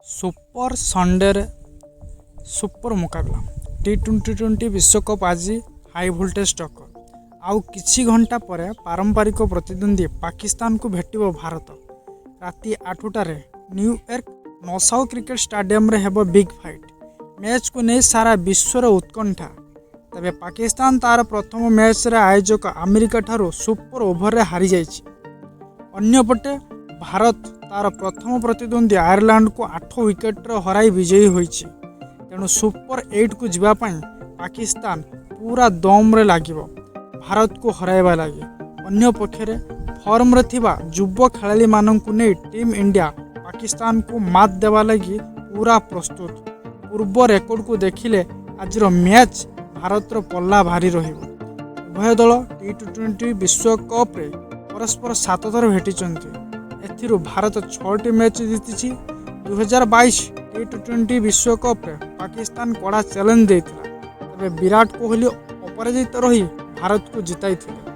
Super Sunday रे super मुकाबला T20 विश्वकप आज हाई वोल्टेज टक्कर आउ किछि घंटा पर पारंपरिक प्रतिद्वंदी पाकिस्तान को भेटिबो भारत। राति 8टारे न्यूयॉर्क नसाउ क्रिकेट स्टेडियम रे हेबो बिग फाइट। मैच को नहीं सारा विश्वर उत्कंठा। तबे पाकिस्तान तार प्रथम मैच रे आयोजक अमेरिका ठारो सुपर ओभर रे हारी जाइछि। अन्यपटे भारत तार प्रथम प्रतिद्वंदी आयरलैंड को 8 विकेट हराई विजयी होइछि। तेणु सुपर 8 को जीवापाई पाकिस्तान पूरा दम रे लागिबो भारत को हराइबा लगी। अन्य पक्षरे फॉर्म रे थिबा युवा खेलाड़ी माननकु नै टीम इंडिया पाकिस्तान को मात देवा लगी पूरा प्रस्तुत। पूर्व रेकर्ड को देखिले आज मैच भारत पल्ला भारी रहिबो। उभय दल T20 विश्वकप रे परस्पर 7 थर भेटिचंती। एथिरु भारत 6टी मैच जीतिछि। 2022 T20 विश्वकप रे पाकिस्तान कड़ा चैलेंज देथिला। तबे विराट कोहली अपराजित रही भारत को जिताई थिले।